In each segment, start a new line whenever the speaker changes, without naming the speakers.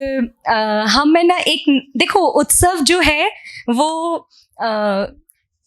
हम में ना एक देखो उत्सव जो है वो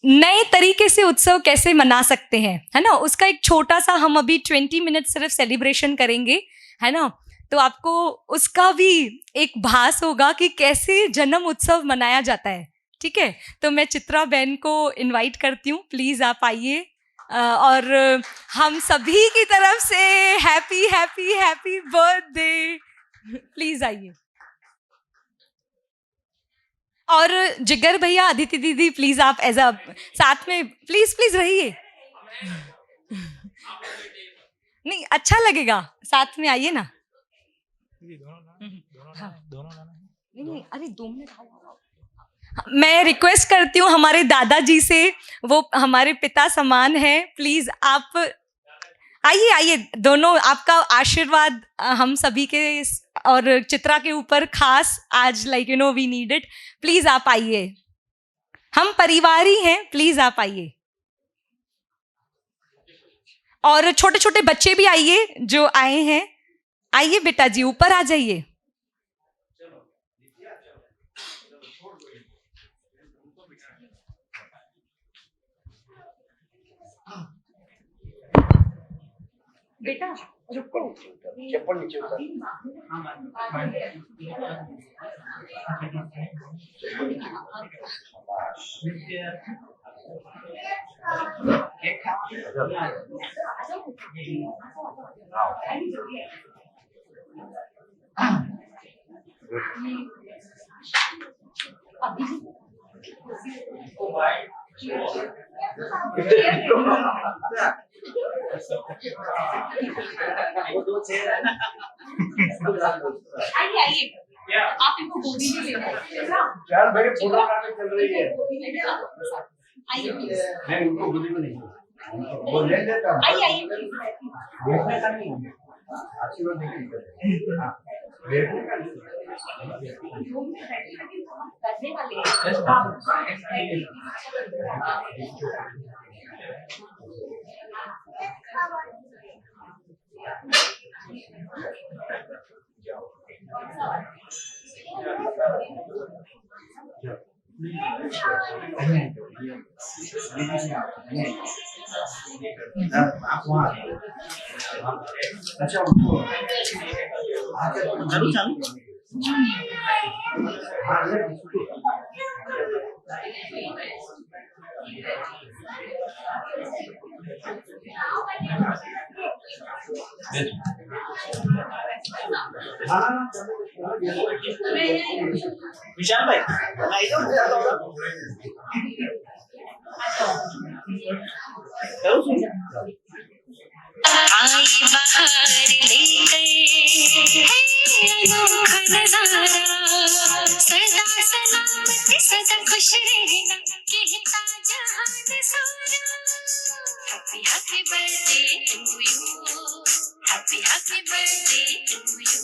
नए तरीके से उत्सव कैसे मना सकते हैं, है ना। उसका एक छोटा सा हम अभी 20 मिनट सिर्फ सेलिब्रेशन करेंगे, है ना। तो आपको उसका भी एक भास होगा कि कैसे जन्म उत्सव मनाया जाता है। ठीक है, तो मैं चित्रा बहन को इनवाइट करती हूँ, प्लीज़ आप आइए और हम सभी की तरफ से happy happy happy birthday, please आइए। और जिगर भैया, अदिति दीदी, प्लीज आप एज अ साथ में प्लीज प्लीज रहिए। नहीं, अच्छा लगेगा, साथ में आइए ना। हाँ। नहीं, अरे 2 मिनट मैं रिक्वेस्ट करती हूँ हमारे दादाजी से, वो हमारे पिता समान है, प्लीज आप आइए आइए दोनों, आपका आशीर्वाद हम सभी के और चित्रा के ऊपर खास आज, like we need it. Please आप आइए, हम परिवार ही हैं, प्लीज आप आइए। और छोटे छोटे बच्चे भी आइए जो आए हैं, आइए बेटा जी, ऊपर आ जाइए। बेटा रुको,
चप्पल नीचे उतार।
आइए आइए, आप इनको गोदी भी ले लो।
यार मेरे फोटोग्राफी चल रही है।
आइए
मैं उनको गोदी में नहीं, वो ले लेता हूँ।
आइए आइए,
देखने का नहीं, आशीर्वाद नहीं करते। हाँ, देखने का नहीं।
करने वाले
आप वहाँ अच्छा उनको चालू चालू विशाल भाई
आई बाहर ले गए अनोखा नजारा, सदा सलामत सदा खुश रहना कहता जहान सारा। Happy happy birthday to you, happy happy birthday to you,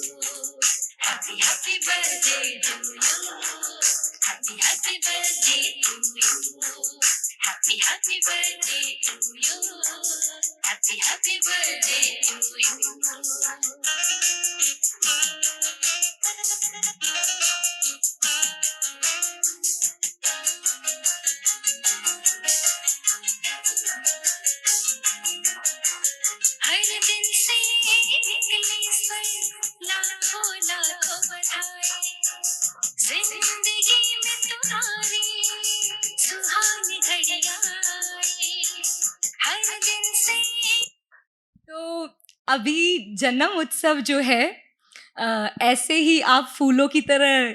happy happy birthday to you, happy happy birthday to you, happy happy birthday to you, happy happy birthday to you. हर दिन से निकले सर लाखों लाखों बधाई, जिंदगी में तुम्हारी सुहानी घड़ियां आई, हर दिन से। तो अभी जन्म उत्सव जो है, ऐसे ही आप फूलों की तरह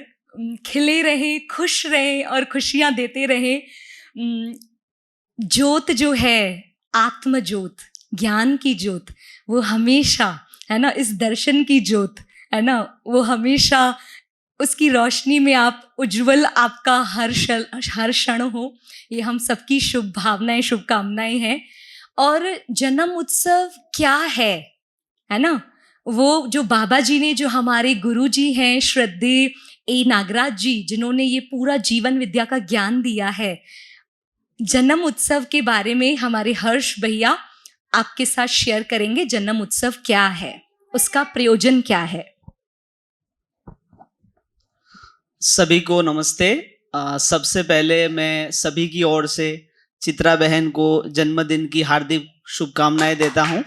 खिले रहे, खुश रहे और खुशियाँ देते रहे। ज्योत जो है, आत्म ज्योत, ज्ञान की ज्योत, वो हमेशा, है ना, इस दर्शन की ज्योत, है ना, वो हमेशा उसकी रोशनी में आप उज्जवल, आपका हर क्षण हो, ये हम सबकी शुभ भावनाएं, शुभकामनाएं हैं। और जन्म उत्सव क्या है ना, वो जो बाबा जी ने, जो हमारे गुरु जी हैं श्रद्धेय ए नागराज जी, जिन्होंने ये पूरा जीवन विद्या का ज्ञान दिया है, जन्म उत्सव के बारे में हमारे हर्ष भैया आपके साथ शेयर करेंगे। जन्म उत्सव क्या है, उसका प्रयोजन क्या है।
सभी को नमस्ते। सबसे पहले मैं सभी की ओर से चित्रा बहन को जन्मदिन की हार्दिक शुभकामनाएं देता हूं।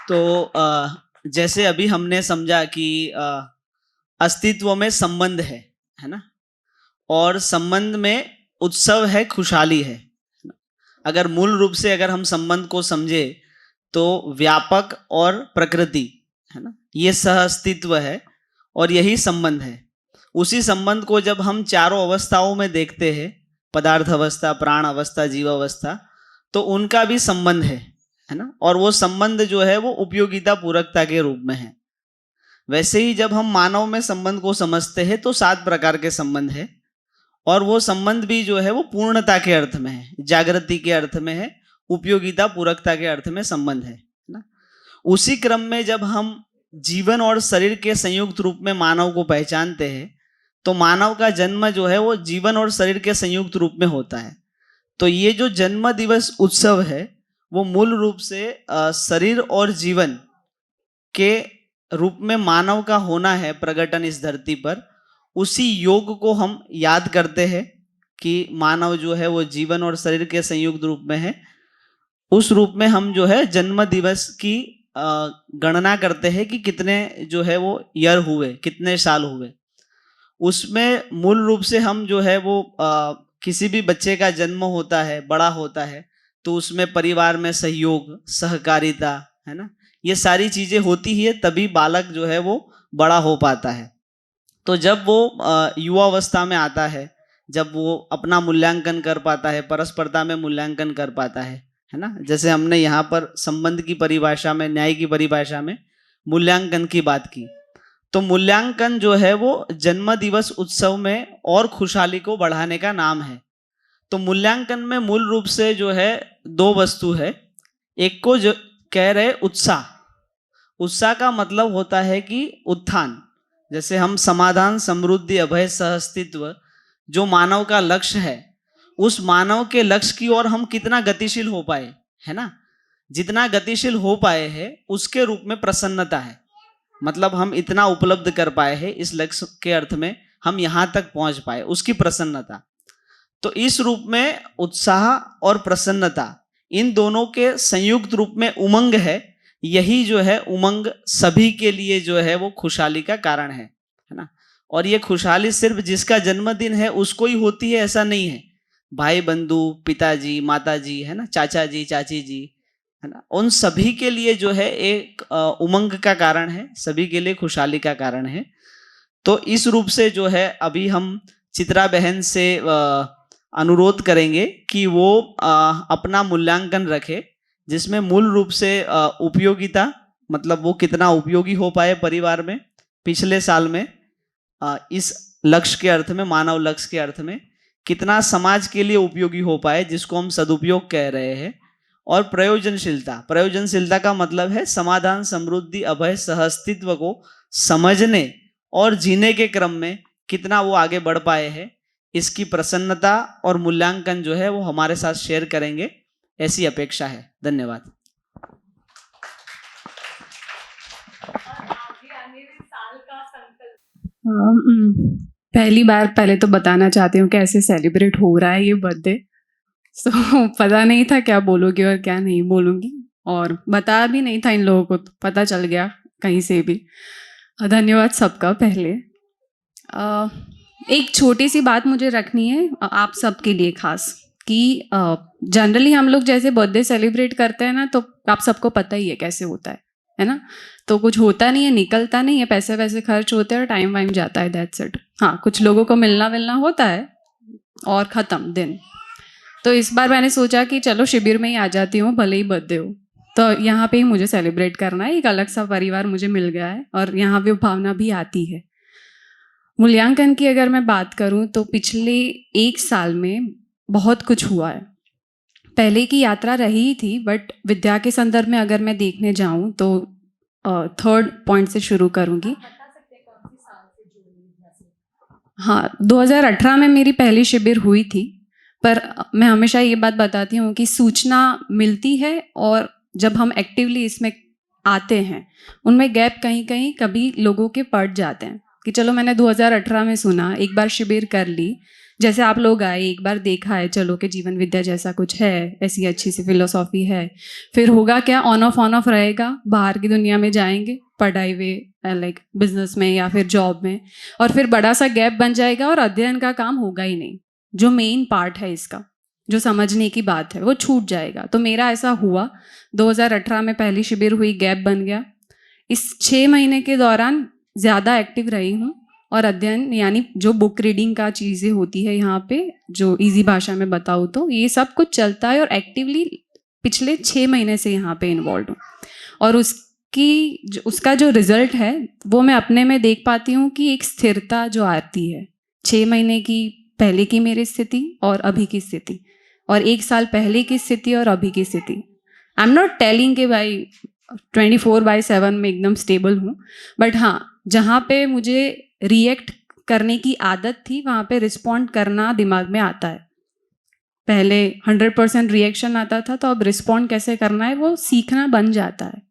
तो जैसे अभी हमने समझा कि अस्तित्व में संबंध है ना, और संबंध में उत्सव है, खुशहाली है। अगर मूल रूप से अगर हम संबंध को समझे तो व्यापक और प्रकृति है ना, ये सह अस्तित्व है और यही संबंध है। उसी संबंध को जब हम चारों अवस्थाओं में देखते हैं, पदार्थ अवस्था, प्राण अवस्था, जीव अवस्था, तो उनका भी संबंध है ना। और वो संबंध जो है वो उपयोगिता पूरकता के रूप में है। वैसे ही जब हम मानव में संबंध को समझते हैं तो 7 प्रकार के संबंध है, और वो संबंध भी जो है वो पूर्णता के अर्थ में है, जागृति के अर्थ में है, उपयोगिता पूरकता के अर्थ में संबंध है ना। उसी क्रम में जब हम जीवन और शरीर के संयुक्त रूप में मानव को पहचानते हैं तो मानव का जन्म जो है वो जीवन और शरीर के संयुक्त रूप में होता है। तो ये जो जन्म दिवस उत्सव है वो मूल रूप से शरीर और जीवन के रूप में मानव का होना है प्रकटन इस धरती पर। उसी योग को हम याद करते हैं कि मानव जो है वो जीवन और शरीर के संयुक्त रूप में है। उस रूप में हम जो है जन्म दिवस की गणना करते हैं कि कितने जो है वो ईयर हुए, कितने साल हुए। उसमें मूल रूप से हम जो है वो किसी भी बच्चे का जन्म होता है, बड़ा होता है, तो उसमें परिवार में सहयोग, सहकारिता है ना, ये सारी चीजें होती ही है, तभी बालक जो है वो बड़ा हो पाता है। तो जब वो युवावस्था में आता है, जब वो अपना मूल्यांकन कर पाता है, परस्परता में मूल्यांकन कर पाता है ना, जैसे हमने यहाँ पर संबंध की परिभाषा में, न्याय की परिभाषा में मूल्यांकन की बात की, तो मूल्यांकन जो है वो जन्म दिवस उत्सव में और खुशहाली को बढ़ाने का नाम है। तो मूल्यांकन में मूल रूप से जो है 2 वस्तु है। एक को जो कह रहे उत्साह, उत्साह का मतलब होता है कि उत्थान। जैसे हम समाधान, समृद्धि, अभय, सहअस्तित्व जो मानव का लक्ष्य है, उस मानव के लक्ष्य की ओर हम कितना गतिशील हो पाए है ना, जितना गतिशील हो पाए हैं उसके रूप में प्रसन्नता है। मतलब हम इतना उपलब्ध कर पाए हैं, इस लक्ष्य के अर्थ में हम यहाँ तक पहुँच पाए, उसकी प्रसन्नता। तो इस रूप में उत्साह और प्रसन्नता, इन दोनों के संयुक्त रूप में उमंग है। यही जो है उमंग सभी के लिए जो है वो खुशहाली का कारण है ना। और ये खुशहाली सिर्फ जिसका जन्मदिन है उसको ही होती है ऐसा नहीं है। भाई बंधु, पिताजी, माताजी है ना, चाचा जी, चाची जी है ना, उन सभी के लिए जो है एक उमंग का कारण है, सभी के लिए खुशहाली का कारण है। तो इस रूप से जो है अभी हम चित्रा बहन से अनुरोध करेंगे कि वो अपना मूल्यांकन रखे, जिसमें मूल रूप से उपयोगिता, मतलब वो कितना उपयोगी हो पाए परिवार में पिछले साल में, इस लक्ष्य के अर्थ में, मानव लक्ष्य के अर्थ में कितना समाज के लिए उपयोगी हो पाए, जिसको हम सदुपयोग कह रहे हैं। और प्रयोजनशीलता, प्रयोजनशीलता का मतलब है समाधान, समृद्धि, अभय, सहअस्तित्व को समझने और जीने के क्रम में कितना वो आगे बढ़ पाए हैं, इसकी प्रसन्नता और मूल्यांकन जो है वो हमारे साथ शेयर करेंगे, ऐसी अपेक्षा है। धन्यवाद।
पहली बार पहले तो बताना चाहती हूँ कैसे सेलिब्रेट हो रहा है ये बर्थडे। सो पता नहीं था क्या बोलोगी और क्या नहीं बोलूँगी, और बताया भी नहीं था इन लोगों को, तो पता चल गया कहीं से भी। धन्यवाद सबका। पहले एक छोटी सी बात मुझे रखनी है आप सबके लिए खास, कि जनरली हम लोग जैसे बर्थडे सेलिब्रेट करते हैं ना, तो आप सबको पता ही है कैसे होता है ना। तो कुछ होता नहीं है, निकलता नहीं है, पैसे वैसे खर्च होते हैं और टाइम वाइम जाता है, दैट्स इट। हाँ, कुछ लोगों को मिलना विलना होता है और ख़त्म दिन। तो इस बार मैंने सोचा कि चलो शिविर में ही आ जाती हूँ, भले ही बर्थडे हो, तो यहाँ पे ही मुझे सेलिब्रेट करना है। एक अलग सा परिवार मुझे मिल गया है और यहाँ पे भावना भी आती है। मूल्यांकन की अगर मैं बात करूँ तो पिछले 1 साल में बहुत कुछ हुआ है। पहले की यात्रा रही थी, बट विद्या के संदर्भ में अगर मैं देखने जाऊँ तो 3rd पॉइंट से शुरू करूँगी। हाँ, 2018 में मेरी पहली शिविर हुई थी, पर मैं हमेशा ये बात बताती हूँ कि सूचना मिलती है और जब हम एक्टिवली इसमें आते हैं उनमें गैप कहीं कहीं कभी लोगों के पड़ जाते हैं। कि चलो मैंने 2018 में सुना, एक बार शिविर कर ली, जैसे आप लोग आए, एक बार देखा है चलो कि जीवन विद्या जैसा कुछ है, ऐसी अच्छी सी फिलोसॉफी है, फिर होगा क्या, ऑन ऑफ रहेगा, बाहर की दुनिया में जाएंगे पढ़ाई में, लाइक बिजनेस में या फिर जॉब में, और फिर बड़ा सा गैप बन जाएगा और अध्ययन का काम होगा ही नहीं। जो मेन पार्ट है इसका, जो समझने की बात है, वो छूट जाएगा। तो मेरा ऐसा हुआ, 2018 में पहली शिविर हुई, गैप बन गया। इस 6 महीने के दौरान ज़्यादा एक्टिव रही हूँ और अध्ययन यानी जो बुक रीडिंग का चीज़ें होती है यहाँ पे, जो इजी भाषा में बताऊँ तो ये सब कुछ चलता है और एक्टिवली पिछले 6 महीने से यहाँ पे इन्वॉल्व हूँ। और उसका जो रिजल्ट है वो मैं अपने में देख पाती हूँ कि एक स्थिरता जो आती है, 6 महीने की पहले की मेरी स्थिति और अभी की स्थिति, और 1 साल पहले की स्थिति और अभी की स्थिति। आई एम नॉट टेलिंग कि भाई 24/7 में एकदम स्टेबल हूँ, बट हाँ, जहाँ पे मुझे रिएक्ट करने की आदत थी वहाँ पे रिस्पॉन्ड करना दिमाग में आता है। पहले 100% रिएक्शन आता था, तो अब रिस्पॉन्ड कैसे करना है वो सीखना बन जाता है।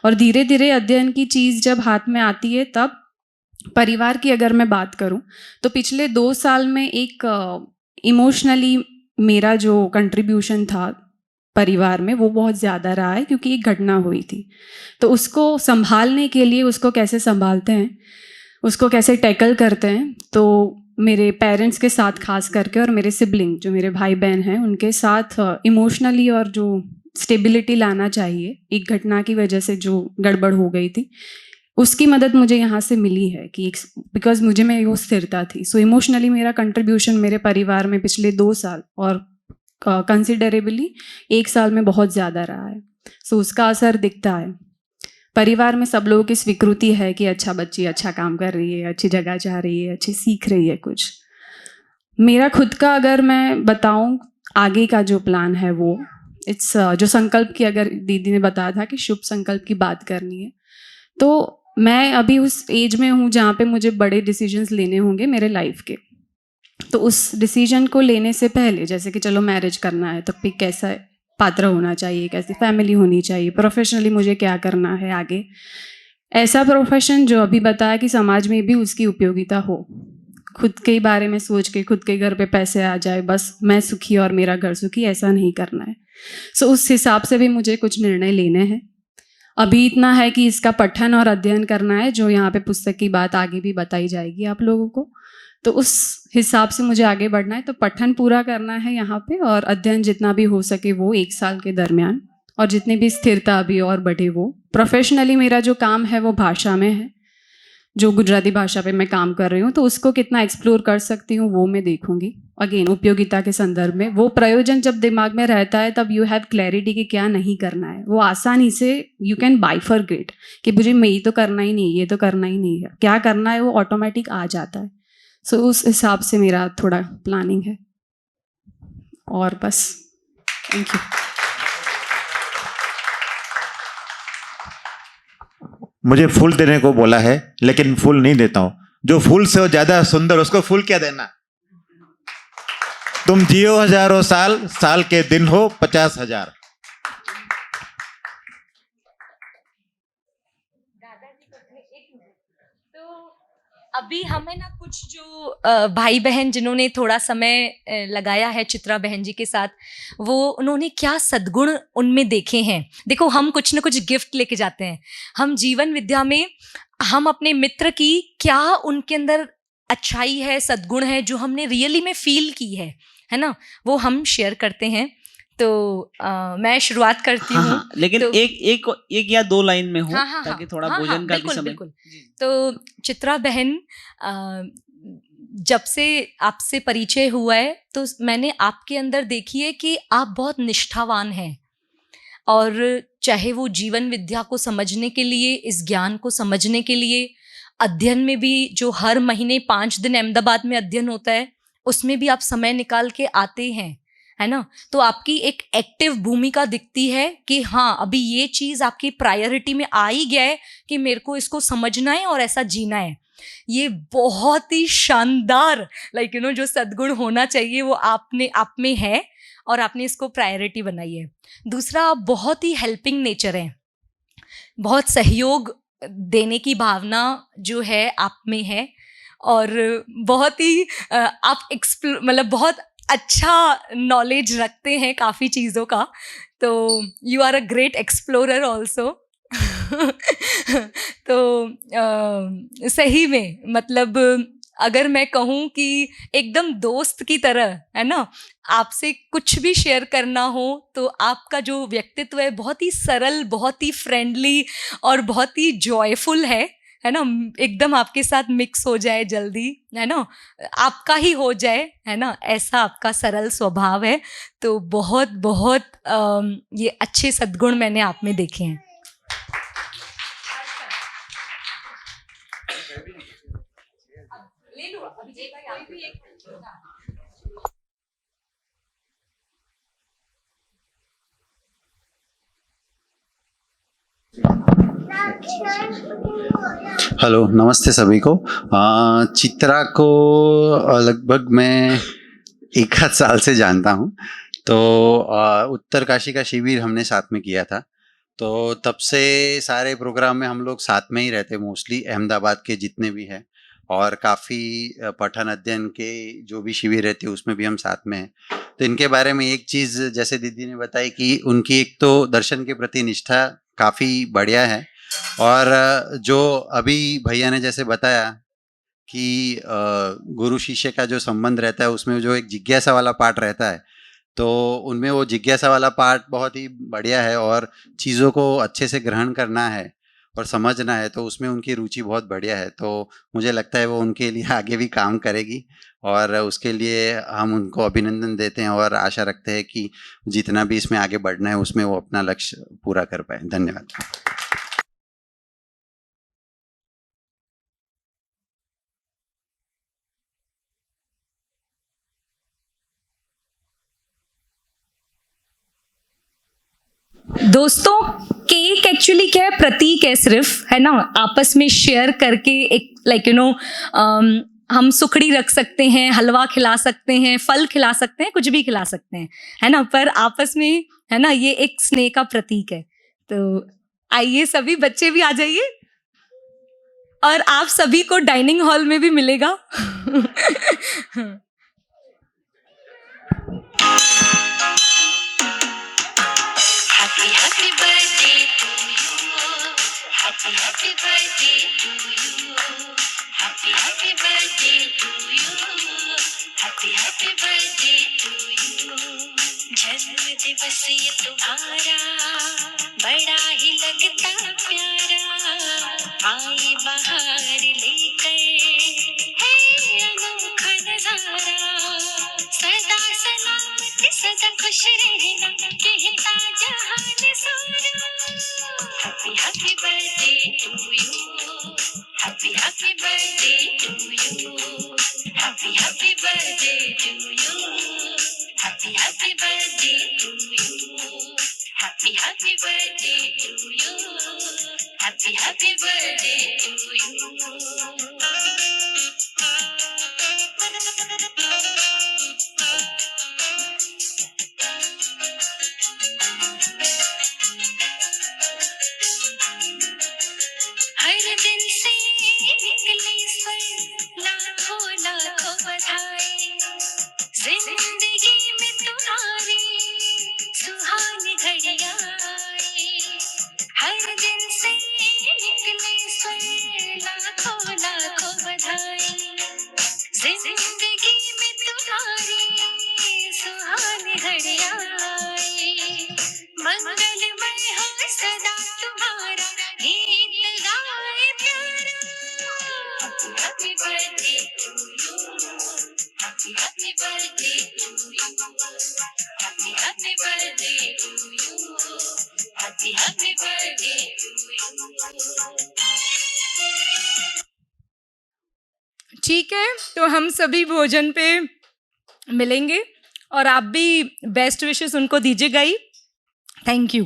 और धीरे धीरे अध्ययन की चीज़ जब हाथ में आती है, तब परिवार की अगर मैं बात करूं तो पिछले 2 साल में एक इमोशनली मेरा जो कंट्रीब्यूशन था परिवार में वो बहुत ज़्यादा रहा है, क्योंकि एक घटना हुई थी। तो उसको संभालने के लिए, उसको कैसे संभालते हैं, उसको कैसे टैकल करते हैं, तो मेरे पेरेंट्स के साथ खास करके और मेरे सिबलिंग जो मेरे भाई बहन हैं उनके साथ इमोशनली और जो स्टेबिलिटी लाना चाहिए, एक घटना की वजह से जो गड़बड़ हो गई थी, उसकी मदद मुझे यहाँ से मिली है कि बिकॉज मुझे में वो स्थिरता थी। सो इमोशनली मेरा कंट्रीब्यूशन मेरे परिवार में पिछले 2 साल और कंसिडरेबली 1 साल में बहुत ज़्यादा रहा है। सो उसका असर दिखता है। परिवार में सब लोगों की स्वीकृति है कि अच्छा बच्ची अच्छा काम कर रही है, अच्छी जगह जा रही है, अच्छी सीख रही है कुछ। मेरा खुद का अगर मैं बताऊं आगे का जो प्लान है वो इट्स जो संकल्प की, अगर दीदी ने बताया था कि शुभ संकल्प की बात करनी है, तो मैं अभी उस एज में हूँ जहाँ पे मुझे बड़े डिसीजंस लेने होंगे मेरे लाइफ के। तो उस डिसीजन को लेने से पहले, जैसे कि चलो मैरिज करना है तो फिर कैसा पात्र होना चाहिए, कैसी फैमिली होनी चाहिए, प्रोफेशनली मुझे क्या करना है आगे, ऐसा प्रोफेशन जो अभी बताया कि समाज में भी उसकी उपयोगिता हो। खुद के बारे में सोच के खुद के घर पे पैसे आ जाए, बस मैं सुखी और मेरा घर सुखी, ऐसा नहीं करना है। सो उस हिसाब से भी मुझे कुछ निर्णय लेने हैं। अभी इतना है कि इसका पठन और अध्ययन करना है, जो यहाँ पे पुस्तक की बात आगे भी बताई जाएगी आप लोगों को, तो उस हिसाब से मुझे आगे बढ़ना है। तो पठन पूरा करना है यहाँ पे, और अध्ययन जितना भी हो सके वो 1 साल के दरमियान, और जितनी भी स्थिरता अभी और बढ़े वो। प्रोफेशनली मेरा जो काम है वो भाषा में है, जो गुजराती भाषा पे मैं काम कर रही हूँ, तो उसको कितना एक्सप्लोर कर सकती हूँ वो मैं देखूंगी। अगेन उपयोगिता के संदर्भ में वो प्रयोजन जब दिमाग में रहता है तब यू हैव क्लैरिटी कि क्या नहीं करना है। वो आसानी से यू कैन बाइफरगेट कि मुझे ये तो करना ही नहीं, ये तो करना ही नहीं है, क्या करना है वो ऑटोमेटिक आ जाता है। सो उस हिसाब से मेरा थोड़ा प्लानिंग है, और बस थैंक यू।
मुझे फूल देने को बोला है, लेकिन फूल नहीं देता हूं। जो फूल से वो ज्यादा सुंदर, उसको फूल क्या देना। तुम जियो हजारों साल, साल के दिन हो 50,000।
अभी हमें ना कुछ जो भाई बहन जिन्होंने थोड़ा समय लगाया है चित्रा बहन जी के साथ, वो उन्होंने क्या सद्गुण उनमें देखे हैं। देखो, हम कुछ न कुछ गिफ्ट लेके जाते हैं। हम जीवन विद्या में हम अपने मित्र की क्या उनके अंदर अच्छाई है, सद्गुण है, जो हमने रियली में फील की है ना, वो हम शेयर करते हैं। तो मैं शुरुआत करती हूँ।
हाँ, लेकिन
तो,
एक या 2 लाइन में हो,
हाँ,
ताकि थोड़ा
हाँ,
भोजन का भी
बिल्कुल,
समय।
बिल्कुल। तो चित्रा बहन, जब से आपसे परिचय हुआ है तो मैंने आपके अंदर देखी है कि आप बहुत निष्ठावान हैं, और चाहे वो जीवन विद्या को समझने के लिए, इस ज्ञान को समझने के लिए, अध्ययन में भी जो हर महीने 5 दिन अहमदाबाद में अध्ययन होता है उसमें भी आप समय निकाल के आते हैं, है ना। तो आपकी एक एक्टिव भूमिका दिखती है कि हाँ, अभी ये चीज़ आपकी प्रायोरिटी में आ ही गया है कि मेरे को इसको समझना है और ऐसा जीना है। ये बहुत ही शानदार जो सद्गुण होना चाहिए वो आप में है, और आपने इसको प्रायोरिटी बनाई है। दूसरा, आप बहुत ही हेल्पिंग नेचर हैं, बहुत सहयोग देने की भावना जो है आप में है, और बहुत ही आप मतलब बहुत अच्छा नॉलेज रखते हैं काफ़ी चीज़ों का, तो you are a great explorer also. तो सही में मतलब अगर मैं कहूँ कि एकदम दोस्त की तरह, है ना, आपसे कुछ भी शेयर करना हो तो आपका जो व्यक्तित्व है बहुत ही सरल, बहुत ही फ्रेंडली और बहुत ही जॉयफुल है ना, एकदम आपके साथ मिक्स हो जाए जल्दी, है ना, आपका ही हो जाए, है ना, ऐसा आपका सरल स्वभाव है। तो बहुत बहुत ये अच्छे सद्गुण मैंने आप में देखे हैं। ले लो अभी कोई भी एक।
हेलो, नमस्ते सभी को। चित्रा को लगभग मैं 1 आध साल से जानता हूँ। तो उत्तरकाशी का शिविर हमने साथ में किया था, तो तब से सारे प्रोग्राम में हम लोग साथ में ही रहते, मोस्टली अहमदाबाद के जितने भी हैं, और काफ़ी पठन अध्ययन के जो भी शिविर रहते हैं उसमें भी हम साथ में हैं। तो इनके बारे में एक चीज़ जैसे दीदी ने बताई कि उनकी एक तो दर्शन के प्रति निष्ठा काफ़ी बढ़िया है, और जो अभी भैया ने जैसे बताया कि गुरु शिष्य का जो संबंध रहता है उसमें जो एक जिज्ञासा वाला पार्ट रहता है, तो उनमें वो जिज्ञासा वाला पार्ट बहुत ही बढ़िया है, और चीज़ों को अच्छे से ग्रहण करना है और समझना है, तो उसमें उनकी रुचि बहुत बढ़िया है। तो मुझे लगता है वो उनके लिए आगे भी काम करेगी, और उसके लिए हम उनको अभिनंदन देते हैं और आशा रखते हैं कि जितना भी इसमें आगे बढ़ना है उसमें वो अपना लक्ष्य पूरा कर पाए। धन्यवाद।
दोस्तों, केक एक्चुअली क्या है, प्रतीक है सिर्फ, है ना, आपस में शेयर करके एक लाइक हम सुखड़ी रख सकते हैं, हलवा खिला सकते हैं, फल खिला सकते हैं, कुछ भी खिला सकते हैं, है ना, पर आपस में, है ना, ये एक स्नेह का प्रतीक है। तो आइए सभी बच्चे भी आ जाइए, और आप सभी को डाइनिंग हॉल में भी मिलेगा।
Happy happy birthday to you. Happy happy birthday to you. Happy happy birthday to you. Happy happy birthday to you. जन्म दिवस ये तुम्हारा बड़ा ही लगता प्यारा, आई बाहर लेकर है अनोखा नजारा, सदा सलामत सदा खुश रहना कहता जहान सारा। Happy happy birthday to you, happy happy birthday to you, happy happy birthday to you, happy happy birthday to you, happy happy birthday to you, happy happy birthday to you. हर दिन से निकले स्वर लाखों लाखों बधाई, जिंदगी में तुम्हारी सुहानी घड़ियां आई। हर दिन से निकले स्वर लाखों लाखों बधाई, जिंदगी में तुम्हारी सुहानी घड़ियां आई। मंगलमय हो सदा तुम्हारा गीत गाए प्यारा। Happy birthday to you, happy happy birthday to you, happy happy birthday to you, happy happy birthday to you.
ठीक है, तो हम सभी भोजन पे मिलेंगे, और आप भी बेस्ट विशेस उनको दीजिएगा ही। Thank you.